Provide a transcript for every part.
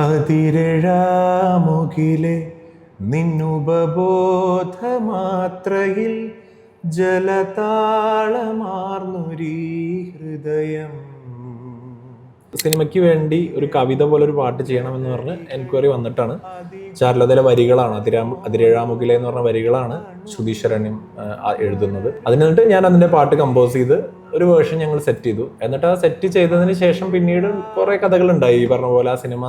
അതിരഴാമുകിലെ നിന്നുപബോധമാത്രയിൽ ജലതാളമാർന്നൊരീ ഹൃദയം. സിനിമയ്ക്ക് വേണ്ടി ഒരു കവിത പോലെ ഒരു പാട്ട് ചെയ്യണമെന്ന് പറഞ്ഞ് എൻക്വയറി വന്നിട്ടാണ്. ചാരുലതയിലെ വരികളാണ്, അതിരേഴാമുകിലെ എന്ന് പറഞ്ഞ വരികളാണ് ശ്രുതി ശരണ്യം എഴുതുന്നത്. അതിനിട്ട് ഞാൻ അതിന്റെ പാട്ട് കമ്പോസ് ചെയ്ത് ഒരു വേർഷൻ ഞങ്ങൾ സെറ്റ് ചെയ്തു. എന്നിട്ട് ആ സെറ്റ് ചെയ്തതിന് ശേഷം പിന്നീട് കുറെ കഥകളുണ്ടായി. ഈ പറഞ്ഞ പോലെ ആ സിനിമ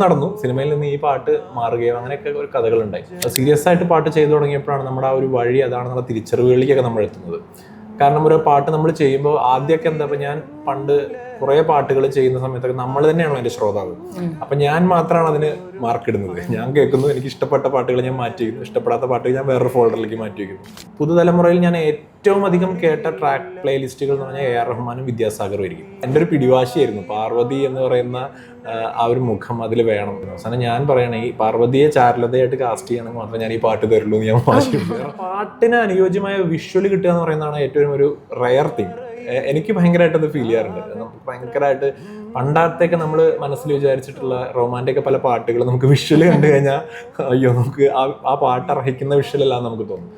നടന്നു, സിനിമയിൽ നിന്ന് ഈ പാട്ട് മാറുകയോ അങ്ങനെയൊക്കെ ഒരു കഥകളുണ്ടായി. സീരിയസ് ആയിട്ട് പാട്ട് ചെയ്തു തുടങ്ങിയപ്പോഴാണ് നമ്മുടെ ആ ഒരു വഴി അതാണെന്നുള്ള തിരിച്ചറിവുകളിലേക്കൊക്കെ നമ്മൾ എത്തുന്നത്. കാരണം ഒരു പാട്ട് നമ്മൾ ചെയ്യുമ്പോൾ ആദ്യമൊക്കെ എന്താ, ഇപ്പൊ ഞാൻ പണ്ട് കുറെ പാട്ടുകൾ ചെയ്യുന്ന സമയത്തൊക്കെ നമ്മൾ തന്നെയാണല്ലോ അതിന്റെ ശ്രോതാവ്. അപ്പൊ ഞാൻ മാത്രമാണ് അതിന് മാർക്ക് ഇടുന്നത്. ഞാൻ കേൾക്കുന്നു, എനിക്ക് ഇഷ്ടപ്പെട്ട പാട്ടുകൾ ഞാൻ മാറ്റി വയ്ക്കുന്നു, ഇഷ്ടപ്പെടാത്ത പാട്ടുകൾ ഞാൻ വേറൊരു ഫോൾഡറിലേക്ക് മാറ്റി വയ്ക്കുന്നു. പുതുതലമുറയിൽ ഞാൻ ഏറ്റവും അധികം കേട്ട ട്രാക്ക് പ്ലേലിസ്റ്റുകൾ എന്ന് പറഞ്ഞാൽ AR റഹ്മാനും വിദ്യാസാഗറും ആയിരിക്കും. എൻ്റെ ഒരു പിടിവാശിയായിരുന്നു പാർവതി എന്ന് പറയുന്ന ആ ഒരു മുഖം അതിൽ വേണം. അവസാനം ഞാൻ പറയണേ, ഈ പാർവതിയെ ചാരുലതയായിട്ട് കാസ്റ്റ് ചെയ്യണമെങ്കിൽ മാത്രമേ ഞാൻ ഈ പാട്ട് തരുള്ളൂ എന്ന് ഞാൻ വാശിയുണ്ട്. പാട്ടിന് അനുയോജ്യമായ വിഷ്വൽ കിട്ടുക എന്ന് പറയുന്നതാണ് ഏറ്റവും ഒരു റയർ തിങ്. എനിക്ക് ഭയങ്കരമായിട്ട് അത് ഫീൽ ചെയ്യാറുണ്ട്. നമുക്ക് ഭയങ്കരമായിട്ട് പണ്ടാത്തേക്ക് നമ്മൾ മനസ്സിൽ വിചാരിച്ചിട്ടുള്ള റൊമാൻറ്റിക് പല പാട്ടുകൾ നമുക്ക് വിഷ്വൽ കണ്ടു കഴിഞ്ഞാൽ അയ്യോ, നമുക്ക് ആ പാട്ട് അർഹിക്കുന്ന വിഷ്വലല്ലാന്ന് നമുക്ക് തോന്നും.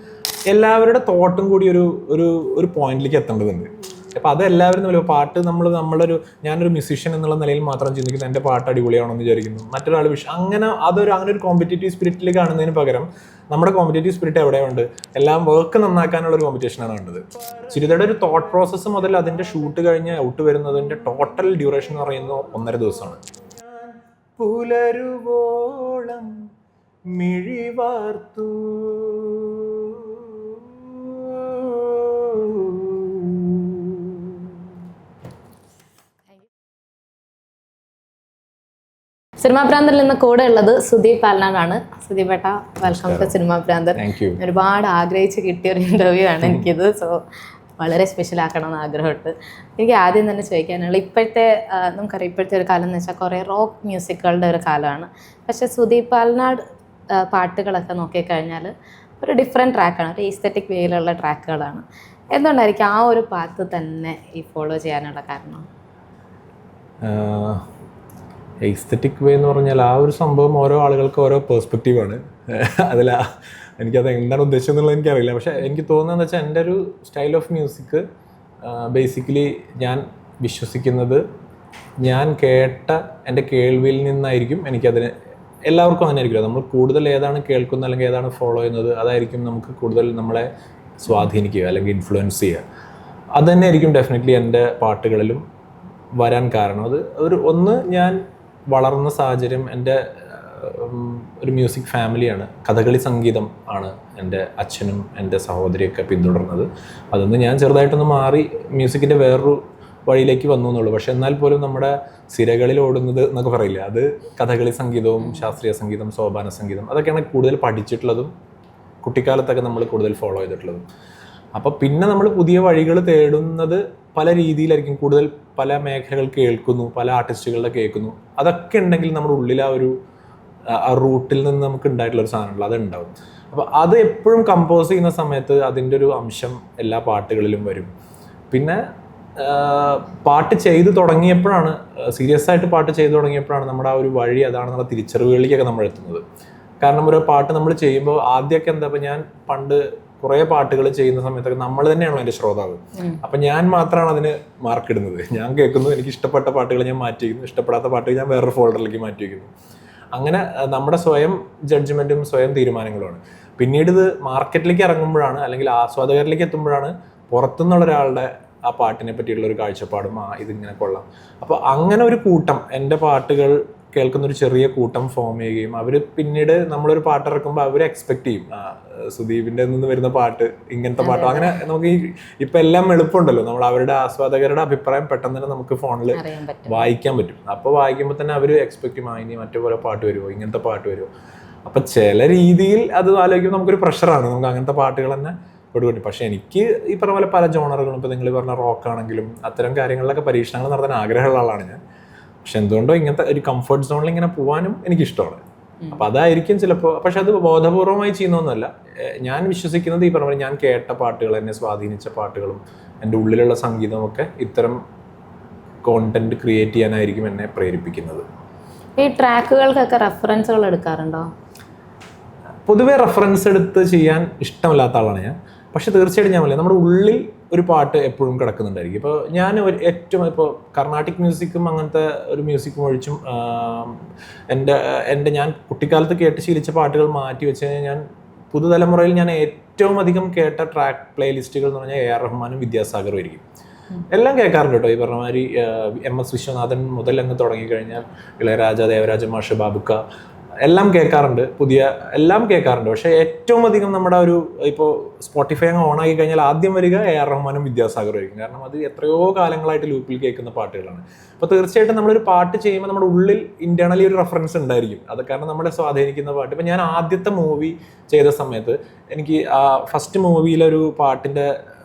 എല്ലാവരുടെ തോട്ടും കൂടി ഒരു പോയിന്റിലേക്ക് എത്തേണ്ടതുണ്ട്. അപ്പം അത് എല്ലാവരും തമ്മിൽ പാട്ട് ഞാനൊരു മ്യൂസീഷ്യൻ എന്നുള്ള നിലയിൽ മാത്രം ചിന്തിക്കുന്നു, എൻ്റെ പാട്ട് അടിപൊളിയാണെന്ന് വിചാരിക്കുന്നു. മറ്റൊരാൾ അങ്ങനെ ഒരു കോമ്പറ്റേറ്റീവ് സ്പിരിറ്റിൽ കാണുന്നതിന് പകരം നമ്മുടെ കോമ്പറ്റേറ്റീവ് സ്പിരിറ്റ് എവിടെയുണ്ട്, എല്ലാം വർക്ക് നന്നാക്കാനുള്ള ഒരു കോമ്പറ്റീഷനാണ് വേണ്ടത്. ചിരിതയുടെ ഒരു തോട്ട് പ്രോസസ്സ് മുതൽ അതിൻ്റെ ഷൂട്ട് കഴിഞ്ഞ് ഔട്ട് വരുന്നതിൻ്റെ ടോട്ടൽ ഡ്യൂറേഷൻ എന്ന് പറയുന്നത് 1.5 ദിവസമാണ്. പുലരുവോളം മിഴിവാർത്തു സിനിമാ പ്രാന്തൽ നിന്ന് കൂടെ ഉള്ളത് സുദീപ് പാലനാടാണ്. സുദീപ് ഏട്ടാ, വെൽക്കം ടു സിനിമാ പ്രാന്തൽ. ഒരുപാട് ആഗ്രഹിച്ച് കിട്ടിയ ഒരു ഇന്റർവ്യൂ ആണ് എനിക്കിത്. സോ വളരെ സ്പെഷ്യൽ ആക്കണമെന്ന് ആഗ്രഹമുണ്ട്. എനിക്ക് ആദ്യം തന്നെ ചോദിക്കാനുള്ള, നമുക്കറിയാം ഇപ്പോഴത്തെ ഒരു കാലം എന്ന് വെച്ചാൽ കുറേ റോക്ക് മ്യൂസിക്കുകളുടെ ഒരു കാലമാണ്. പക്ഷേ സുദീപ് പാലനാട് പാട്ടുകളൊക്കെ നോക്കിക്കഴിഞ്ഞാൽ ഒരു ഡിഫറെൻറ്റ് ട്രാക്കാണ്, ഒരു ഈസ്തെറ്റിക് വേയിലുള്ള ട്രാക്കുകളാണ്. എന്തുകൊണ്ടായിരിക്കും ആ ഒരു പാത്ത് തന്നെ ഈ ഫോളോ ചെയ്യാനുള്ള കാരണം? എസ്തെറ്റിക് വേ എന്ന് പറഞ്ഞാൽ ആ ഒരു സംഭവം ഓരോ ആളുകൾക്ക് ഓരോ പെർസ്പെക്റ്റീവാണ്. എനിക്കത് എന്താണ് ഉദ്ദേശിച്ചത് എന്നുള്ളത് എനിക്കറിയില്ല. പക്ഷേ എനിക്ക് തോന്നുന്നതെന്ന് വെച്ചാൽ എൻ്റെ ഒരു സ്റ്റൈൽ ഓഫ് മ്യൂസിക് ബേസിക്കലി ഞാൻ വിശ്വസിക്കുന്നത് ഞാൻ കേട്ട എൻ്റെ കേൾവിയിൽ നിന്നായിരിക്കും. എനിക്കതിന് എല്ലാവർക്കും അങ്ങനെ ആയിരിക്കില്ല. നമ്മൾ കൂടുതൽ ഏതാണ് കേൾക്കുന്നത് അല്ലെങ്കിൽ ഏതാണ് ഫോളോ ചെയ്യുന്നത് അതായിരിക്കും നമുക്ക് കൂടുതൽ നമ്മളെ സ്വാധീനിക്കുക അല്ലെങ്കിൽ ഇൻഫ്ലുവൻസ് ചെയ്യുക. അത് തന്നെ ആയിരിക്കും ഡെഫിനറ്റ്ലി എൻ്റെ പാട്ടുകളിലും വരാൻ കാരണം. ഒന്ന് ഞാൻ വളർന്ന സാഹചര്യം, എൻ്റെ ഒരു മ്യൂസിക് ഫാമിലിയാണ്. കഥകളി സംഗീതം ആണ് എൻ്റെ അച്ഛനും എൻ്റെ സഹോദരിയൊക്കെ പിന്തുടർന്നത്. അതൊന്ന് ഞാൻ ചെറുതായിട്ടൊന്ന് മാറി മ്യൂസിക്കിൻ്റെ വേറൊരു വഴിയിലേക്ക് വന്നു എന്നുള്ളൂ. പക്ഷെ എന്നാൽ പോലും നമ്മുടെ സിരകളിൽ ഓടുന്നത് എന്നൊക്കെ പറയില്ല, അത് കഥകളി സംഗീതവും ശാസ്ത്രീയ സംഗീതം, സോപാന സംഗീതം അതൊക്കെയാണ് കൂടുതൽ പഠിച്ചിട്ടുള്ളതും കുട്ടിക്കാലത്തൊക്കെ നമ്മൾ കൂടുതൽ ഫോളോ ചെയ്തിട്ടുള്ളതും. അപ്പോൾ പിന്നെ നമ്മൾ പുതിയ വഴികൾ തേടുന്നത് പല രീതിയിലായിരിക്കും. കൂടുതൽ പല മേഖലകൾ കേൾക്കുന്നു, പല ആർട്ടിസ്റ്റുകളുടെ കേൾക്കുന്നു. അതൊക്കെ ഉണ്ടെങ്കിൽ നമ്മുടെ ഉള്ളിൽ ആ റൂട്ടിൽ നിന്ന് നമുക്ക് ഉണ്ടായിട്ടുള്ളൊരു സാധനമുള്ള അതുണ്ടാവും. അപ്പോൾ അത് എപ്പോഴും കമ്പോസ് ചെയ്യുന്ന സമയത്ത് അതിൻ്റെ ഒരു അംശം എല്ലാ പാട്ടുകളിലും വരും. പിന്നെ പാട്ട് ചെയ്ത് തുടങ്ങിയപ്പോഴാണ്, സീരിയസ് ആയിട്ട് പാട്ട് ചെയ്ത് തുടങ്ങിയപ്പോഴാണ് നമ്മുടെ ആ ഒരു വഴി അതാണെന്നുള്ള തിരിച്ചറിവുകളിലേക്കൊക്കെ നമ്മൾ എത്തുന്നത്. കാരണം ഒരു പാട്ട് നമ്മൾ ചെയ്യുമ്പോൾ ആദ്യമൊക്കെ എന്താ, ഇപ്പം ഞാൻ പണ്ട് കുറെ പാട്ടുകൾ ചെയ്യുന്ന സമയത്തൊക്കെ നമ്മൾ തന്നെയാണല്ലോ അതിന്റെ ശ്രോതാവ്. അപ്പൊ ഞാൻ മാത്രമാണ് അതിന് മാർക്ക് ഇടുന്നത്. ഞാൻ കേൾക്കുന്നു, എനിക്ക് ഇഷ്ടപ്പെട്ട പാട്ടുകൾ ഞാൻ മാറ്റി വയ്ക്കുന്നു, ഇഷ്ടപ്പെടാത്ത പാട്ടുകൾ ഞാൻ വേറൊരു ഫോൾഡറിലേക്ക് മാറ്റി വയ്ക്കുന്നു. അങ്ങനെ നമ്മുടെ സ്വയം ജഡ്ജ്മെന്റും സ്വയം തീരുമാനങ്ങളുമാണ്. പിന്നീട് ഇത് മാർക്കറ്റിലേക്ക് ഇറങ്ങുമ്പോഴാണ് അല്ലെങ്കിൽ ആസ്വാദകരിലേക്ക് എത്തുമ്പോഴാണ് പുറത്തുനിന്നുള്ള ഒരാളുടെ ആ പാട്ടിനെ പറ്റിയുള്ള ഒരു കാഴ്ചപ്പാടും ഇതിങ്ങനെ കൊള്ളാം. അപ്പോൾ അങ്ങനെ ഒരു കൂട്ടം, എൻ്റെ പാട്ടുകൾ കേൾക്കുന്നൊരു ചെറിയ കൂട്ടം ഫോം ചെയ്യുകയും അവർ പിന്നീട് നമ്മളൊരു പാട്ട് ഇറക്കുമ്പോൾ അവർ എക്സ്പെക്ട് ചെയ്യും സുദീപിൻ്റെ നിന്ന് വരുന്ന പാട്ട് ഇങ്ങനത്തെ പാട്ടോ. അങ്ങനെ നമുക്ക് ഇപ്പം എല്ലാം എളുപ്പമുണ്ടല്ലോ, നമ്മൾ അവരുടെ ആസ്വാദകരുടെ അഭിപ്രായം പെട്ടെന്ന് തന്നെ നമുക്ക് ഫോണിൽ വായിക്കാൻ പറ്റും. അപ്പോൾ വായിക്കുമ്പോൾ തന്നെ അവർ എക്സ്പെക്ട് ചെയ്യും, ഇനി മറ്റേപോലെ പാട്ട് വരുമോ, ഇങ്ങനത്തെ പാട്ട് വരുമോ. അപ്പം ചില രീതിയിൽ അത് ആലോചിക്കുമ്പോൾ നമുക്കൊരു പ്രഷറാണ്, നമുക്ക് അങ്ങനത്തെ പാട്ടുകൾ തന്നെ കൊടുക്കും. പക്ഷെ എനിക്ക് ഈ പറഞ്ഞ പോലെ പല ജോണറുകളും, ഇപ്പോൾ നിങ്ങൾ പറഞ്ഞ റോക്കാണെങ്കിലും അത്തരം കാര്യങ്ങളിലൊക്കെ പരീക്ഷണങ്ങൾ നടത്താൻ ആഗ്രഹമുള്ള ആളാണ് ഞാൻ. പക്ഷെ എന്തുകൊണ്ടോ ഇങ്ങനത്തെ ഒരു കംഫർട്ട് സോണിൽ ഇങ്ങനെ പോകാനും എനിക്കിഷ്ടമാണ്. അപ്പം അതായിരിക്കും ചിലപ്പോൾ. പക്ഷെ അത് ബോധപൂർവമായി ചെയ്യുന്നൊന്നുമല്ല. ഞാൻ വിശ്വസിക്കുന്നത് ഈ പറഞ്ഞ ഞാൻ കേട്ട പാട്ടുകൾ, എന്നെ സ്വാധീനിച്ച പാട്ടുകളും എൻ്റെ ഉള്ളിലുള്ള സംഗീതമൊക്കെ ഇത്തരം കോണ്ടന്റ് ക്രിയേറ്റ് ചെയ്യാനായിരിക്കും എന്നെ പ്രേരിപ്പിക്കുന്നത്. ഈ ട്രാക്കുകൾക്കൊക്കെ റെഫറൻസുകൾ എടുക്കാറുണ്ടോ? പൊതുവേ റെഫറൻസ് എടുത്ത് ചെയ്യാൻ ഇഷ്ടമില്ലാത്ത ആളാണ് ഞാൻ. പക്ഷെ തീർച്ചയായിട്ടും ഞാൻ പറയാം, നമ്മുടെ ഉള്ളിൽ ഒരു പാട്ട് എപ്പോഴും കിടക്കുന്നുണ്ടായിരിക്കും. ഇപ്പോൾ ഞാൻ ഏറ്റവും ഇപ്പോൾ കർണാട്ടിക് മ്യൂസിക്കും അങ്ങനത്തെ ഒരു മ്യൂസിക്കും ഒഴിച്ചും ഞാൻ കുട്ടിക്കാലത്ത് കേട്ട് ശീലിച്ച പാട്ടുകൾ മാറ്റി വെച്ച് കഴിഞ്ഞാൽ ഞാൻ പുതുതലമുറയിൽ ഞാൻ ഏറ്റവും അധികം കേട്ട ട്രാക്ക് പ്ലേലിസ്റ്റുകൾ എന്ന് പറഞ്ഞാൽ AR റഹ്മാനും വിദ്യാസാഗറും ആയിരിക്കും. എല്ലാം കേൾക്കാറുണ്ട് കേട്ടോ. ഈ പറഞ്ഞ മാതിരി MS വിശ്വനാഥൻ മുതൽ അങ്ങ് തുടങ്ങിക്കഴിഞ്ഞാൽ ഇളയരാജ, ദേവരാജ മാഷ്, ബാബുക്ക എല്ലാം കേൾക്കാറുണ്ട്, എല്ലാം കേൾക്കാറുണ്ട്. പക്ഷേ ഏറ്റവും അധികം നമ്മുടെ ഒരു ഇപ്പോൾ സ്പോട്ടിഫൈ അങ്ങ് ഓണാക്കി കഴിഞ്ഞാൽ ആദ്യം വരിക AR റഹ്മാനും വിദ്യാസാഗറും ആയിരിക്കും. കാരണം അത് എത്രയോ കാലങ്ങളായിട്ട് ലൂപ്പിൽ കേൾക്കുന്ന പാട്ടുകളാണ്. അപ്പോൾ തീർച്ചയായിട്ടും നമ്മളൊരു പാട്ട് ചെയ്യുമ്പോൾ നമ്മുടെ ഉള്ളിൽ ഇന്റേണലി ഒരു റെഫറൻസ് ഉണ്ടായിരിക്കും. അത് കാരണം നമ്മളെ സ്വാധീനിക്കുന്ന പാട്ട്. ഇപ്പം ഞാൻ ആദ്യത്തെ മൂവി ചെയ്ത സമയത്ത് എനിക്ക് ആ ഫസ്റ്റ് മൂവിയിലൊരു പാട്ടിൻ്റെ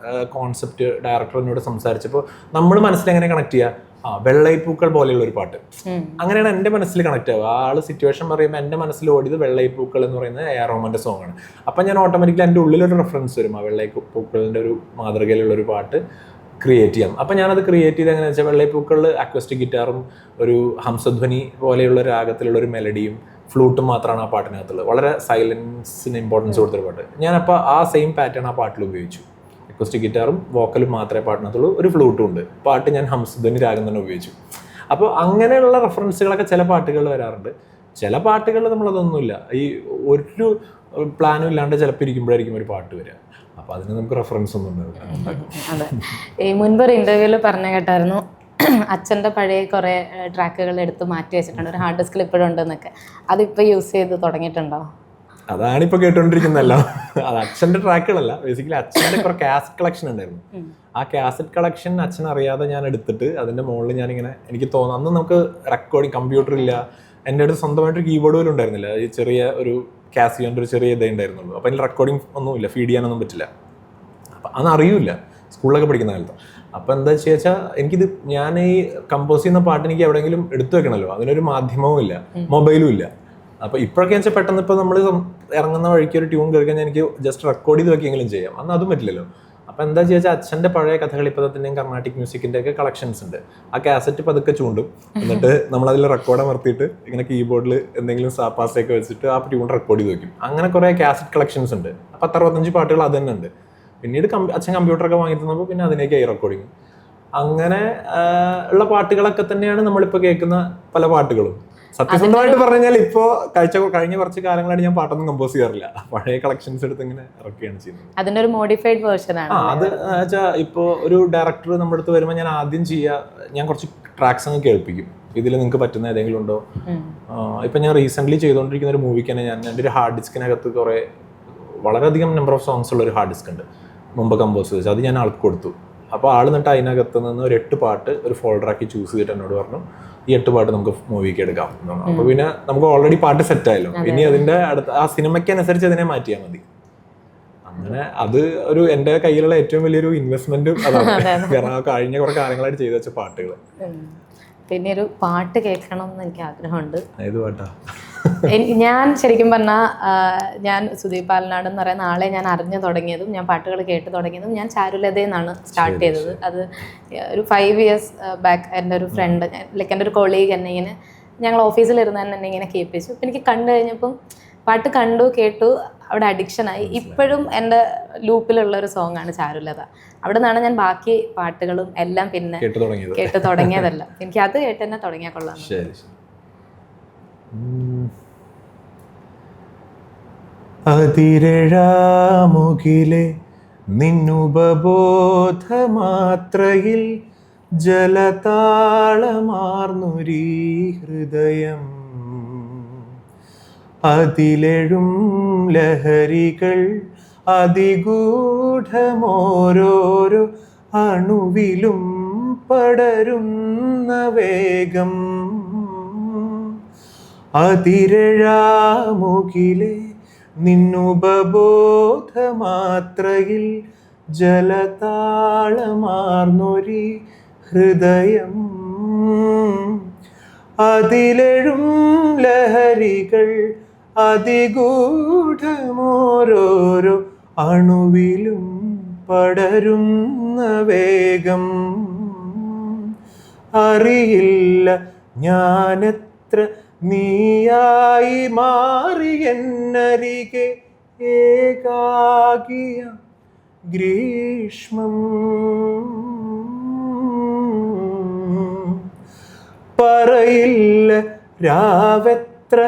കോൺസെപ്റ്റ് ഡയറക്ടർ എന്നോട് സംസാരിച്ചപ്പോൾ നമ്മൾ മനസ്സിലെങ്ങനെ കണക്ട് ചെയ്യുക, വെള്ളൈപ്പൂക്കൾ പോലെയുള്ള ഒരു പാട്ട്, അങ്ങനെയാണ് എൻ്റെ മനസ്സിൽ കണക്ട് ആവുക. ആള് സിറ്റുവേഷൻ പറയുമ്പോൾ എൻ്റെ മനസ്സിൽ ഓടിയത് വെള്ളൈപ്പൂക്കൾ എന്ന് പറയുന്നത് AR റഹ്മാൻ്റെ സോങ് ആണ്. അപ്പം ഞാൻ ഓട്ടോമാറ്റിക്കലി എൻ്റെ ഉള്ളിലൊരു റെഫറൻസ് വരും, ആ വെള്ളൈപ്പൂക്കളിൻ്റെ ഒരു മാതൃകയിലുള്ള ഒരു പാട്ട് ക്രിയേറ്റ് ചെയ്യാം. അപ്പം ഞാനത് ക്രിയേറ്റ് ചെയ്ത് എങ്ങനെയാണെന്ന് വെച്ചാൽ വെള്ളൈപ്പൂക്കളിൽ അക്വസ്റ്റിക് ഗിറ്റാറും ഒരു ഹംസധ്വനി പോലെയുള്ള രാഗത്തിലുള്ള ഒരു മെലഡിയും ഫ്ലൂട്ടും മാത്രമാണ് ആ പാട്ടിനകത്തുള്ളത്. വളരെ സൈലൻസിന് ഇമ്പോർട്ടൻസ് കൊടുത്തൊരു പാട്ട്. ഞാനപ്പോൾ ആ സെയിം പാറ്റേൺ ആ പാട്ടിൽ ഉപയോഗിച്ചു. അക്വസ്റ്റിക് ഗിറ്റാറും വോക്കലും മാത്രമേ പാട്ടിനകത്തുള്ളൂ, ഒരു ഫ്ലൂട്ടും ഉണ്ട്. പാട്ട് ഞാൻ ഹംസധ്വനി രാഗം തന്നെ ഉപയോഗിച്ചു. അപ്പോൾ അങ്ങനെയുള്ള റെഫറൻസുകളൊക്കെ ചില പാട്ടുകൾ വരാറുണ്ട്. ചില പാട്ടുകൾ നമ്മളതൊന്നുമില്ല, ഈ ഒരു പ്ലാനും ഇല്ലാണ്ട് ചിലപ്പോൾ ഇരിക്കുമ്പോഴായിരിക്കും ഒരു പാട്ട് വരിക. അപ്പോൾ അതിന് നമുക്ക് റെഫറൻസ് ഒന്നും ഉണ്ടാവില്ല. അതെ, ഈ മുൻപൊരു ഇൻ്റർവ്യൂവിൽ പറഞ്ഞ കേട്ടായിരുന്നു അച്ഛൻ്റെ പഴയ കുറേ ട്രാക്കുകൾ എടുത്ത് മാറ്റി വെച്ചിട്ടുണ്ട്, ഒരു ഹാർഡ് ഡിസ്കിൽ ഇപ്പോഴും ഉണ്ടെന്നൊക്കെ. അതിപ്പോൾ യൂസ് ചെയ്ത് തുടങ്ങിയിട്ടുണ്ടോ? അതാണിപ്പോൾ കേട്ടോണ്ടിരിക്കുന്നതല്ല. അത് അച്ഛൻ്റെ ട്രാക്കുകളല്ല, ബേസിക്കലി അച്ഛൻ്റെ കുറേ കാസറ്റ് കളക്ഷൻ ഉണ്ടായിരുന്നു. ആ കാസറ്റ് കളക്ഷൻ അച്ഛൻ അറിയാതെ ഞാൻ എടുത്തിട്ട് അതിൻ്റെ മുകളിൽ ഞാനിങ്ങനെ, എനിക്ക് തോന്നുന്നു അന്ന് നമുക്ക് റെക്കോർഡിങ് കമ്പ്യൂട്ടർ ഇല്ല, എൻ്റെ അടുത്ത് സ്വന്തമായിട്ടൊരു കീബോർഡ് പോലും ഉണ്ടായിരുന്നില്ല. ഈ ചെറിയ ഒരു കാസിയോൻ്റെ ഒരു ചെറിയ ഇതേ ഉണ്ടായിരുന്നുള്ളൂ. അപ്പോൾ അതിൽ റെക്കോർഡിങ് ഒന്നുമില്ല, ഫീഡ് ചെയ്യാനൊന്നും പറ്റില്ല. അപ്പം അന്ന് അറിയില്ല, സ്കൂളിലൊക്കെ പഠിക്കുന്ന കാലത്ത്. അപ്പോൾ എന്താ വെച്ചാൽ എനിക്കിത്, ഞാൻ ഈ കമ്പോസ് ചെയ്യുന്ന പാട്ട് എനിക്ക് എവിടെയെങ്കിലും എടുത്തു വെക്കണമല്ലോ, അതിനൊരു മാധ്യമവും ഇല്ല, മൊബൈലും ഇല്ല. അപ്പോൾ ഇപ്പോഴൊക്കെ വെച്ചാൽ പെട്ടെന്ന് ഇപ്പോൾ നമ്മൾ ഇറങ്ങുന്ന വഴിക്ക് ഒരു ട്യൂൺ കേൾക്കാൻ എനിക്ക് ജസ്റ്റ് റെക്കോർഡ് ചെയ്ത് വെക്കെങ്കിലും ചെയ്യാം. അന്ന് അതും പറ്റില്ലല്ലോ. അപ്പോൾ എന്താ വെച്ചാൽ അച്ഛൻ്റെ പഴയ കഥകളിപ്പത്തിൻ്റെയും കർണാട്ടിക് മ്യൂസിക്കിൻ്റെ ഒക്കെ കളക്ഷൻസ് ഉണ്ട്. ആ കാസറ്റ് പതുക്കെ ചൂണ്ടും, എന്നിട്ട് നമ്മളതിൽ റെക്കോർഡ് അമർത്തിയിട്ട് ഇങ്ങനെ കീബോർഡിൽ എന്തെങ്കിലും സാപ്പാസൊക്കെ വെച്ചിട്ട് ആ ട്യൂൺ റെക്കോർഡ് ചെയ്ത് വെക്കും. അങ്ങനെ കുറേ കാസറ്റ് കളക്ഷൻസ് ഉണ്ട്. 10-65 പാട്ടുകൾ അത് തന്നെ ഉണ്ട്. പിന്നീട് അച്ഛൻ കമ്പ്യൂട്ടറൊക്കെ വാങ്ങി തന്നപ്പോൾ പിന്നെ അതിനേക്കായി റെക്കോർഡിങ്. അങ്ങനെ ഉള്ള പാട്ടുകളൊക്കെ തന്നെയാണ് നമ്മളിപ്പോൾ കേൾക്കുന്ന പല പാട്ടുകളും. സത്യസന്ധമായിട്ട് പറഞ്ഞാൽ ഇപ്പോൾ കഴിഞ്ഞ കുറച്ച് കാലങ്ങളായിട്ട് ഞാൻ പാട്ടൊന്നും കമ്പോസ് ചെയ്യാറില്ല. പഴയ കളക്ഷൻസ് എടുത്ത് ഇങ്ങനെ ഇറക്കുകയാണ് ചെയ്യുന്നത്. അതിന്റെ ഒരു മോഡിഫൈഡ് വേർഷൻ ആണ്. അത് വെച്ചാൽ ഇപ്പോൾ ഒരു ഡയറക്ടർ നമ്മുടെ അടുത്ത് വരുമ്പോൾ ഞാൻ ആദ്യം ഞാൻ കുറച്ച് ട്രാക്സ് അങ്ങ് കേൾപ്പിക്കും. ഇതിൽ നിങ്ങൾക്ക് പറ്റുന്ന ഏതെങ്കിലും ഉണ്ടോ. ഇപ്പം ഞാൻ റീസെൻ്റ്ലി ചെയ്തുകൊണ്ടിരിക്കുന്ന ഒരു മൂവിക്ക് തന്നെ ഞാൻ എൻ്റെ ഒരു ഹാർഡ് ഡിസ്കിനകത്ത് കുറേ വളരെയധികം നമ്പർ ഓഫ് സോങ്സ് ഉള്ള ഒരു ഹാർഡ് ഡിസ്ക് ഉണ്ട്, മുമ്പ് കമ്പോസ് ചെയ്ത്. അത് ഞാൻ ആൾക്ക് കൊടുത്തു. അപ്പോൾ ആൾ എന്നിട്ട് അതിനകത്ത് നിന്ന് ഒരു 8 പാട്ട് ഒരു ഫോൾഡറാക്കി ചൂസ് ചെയ്തിട്ട് എന്നോട് പറഞ്ഞു, ഈ 8 പാട്ട് നമുക്ക് മൂവിക്ക് എടുക്കാം. അപ്പോൾ പിന്നെ നമുക്ക് ഓൾറെഡി പാട്ട് സെറ്റ് ആയല്ലോ, ഇനി അതിൻ്റെ അടുത്ത ആ സിനിമയ്ക്ക് അനുസരിച്ച് അതിനെ മാറ്റിയാൽ മതി. അങ്ങനെ അത് ഒരു എൻ്റെ കയ്യിലുള്ള ഏറ്റവും വലിയൊരു ഇൻവെസ്റ്റ്മെന്റ് അതാണ്. കാരണം കഴിഞ്ഞ കുറേ കാലങ്ങളായിട്ട് ചെയ്തു വെച്ച പാട്ടുകൾ. പിന്നെ ഒരു പാട്ട് കേൾക്കണം എന്ന് എനിക്ക് ആഗ്രഹമുണ്ട്. ഏത് പാട്ടാ? ഞാൻ ശരിക്കും പറഞ്ഞാൽ ഞാൻ സുദീപ് പാലനാട് എന്ന് പറയുന്ന ആളെ ഞാൻ അറിഞ്ഞു തുടങ്ങിയതും ഞാൻ പാട്ടുകൾ കേട്ട് തുടങ്ങിയതും ഞാൻ ചാരുലതയിൽ നിന്നാണ് സ്റ്റാർട്ട് ചെയ്തത്. അത് ഒരു 5 years ബാക്ക് എൻ്റെ ഒരു ഫ്രണ്ട്, ലൈക്ക് എൻ്റെ ഒരു കൊളീഗ് എന്നെ ഇങ്ങനെ, ഞങ്ങൾ ഓഫീസിലിരുന്ന് തന്നെ എന്നെ ഇങ്ങനെ കേൾപ്പിച്ചു. അപ്പം എനിക്ക് കണ്ടു കഴിഞ്ഞപ്പം പാട്ട് കണ്ടു കേട്ടു, അവിടെ അഡിക്ഷനായി. ഇപ്പോഴും എൻ്റെ ലൂപ്പിലുള്ള ഒരു സോങ് ആണ് ചാരുലത. അവിടെ നിന്നാണ് ഞാൻ ബാക്കി പാട്ടുകളും എല്ലാം പിന്നെ കേട്ട് തുടങ്ങിയതല്ല. എനിക്ക് അത് കേട്ട് തന്നെ തുടങ്ങിയാൽ കൊള്ളാം. അതിരഴാമുകിലെ നിന്നുപബോധമാത്രയിൽ ജലതാളമാർന്നുരീ ഹൃദയം, അതിലെഴും ലഹരികൾ അതിഗൂഢമോരോരോ അണുവിലും പടരുന്ന വേഗം, അതിരഴാമുകിലെ നിന്നുപബോധമാത്രയിൽ ജലതാളമാർന്നൊരി ഹൃദയം, അതിലെഴും ലഹരികൾ അതിഗൂഢമോരോരോ അണുവിലും പടരുന്ന വേഗം, അറിയില്ല ഞാനെത്ര നീയായി മാറി എന്നരികെ ഏകാകിയ ഗ്രീഷ്മം. പറയില്ല രാവെത്ര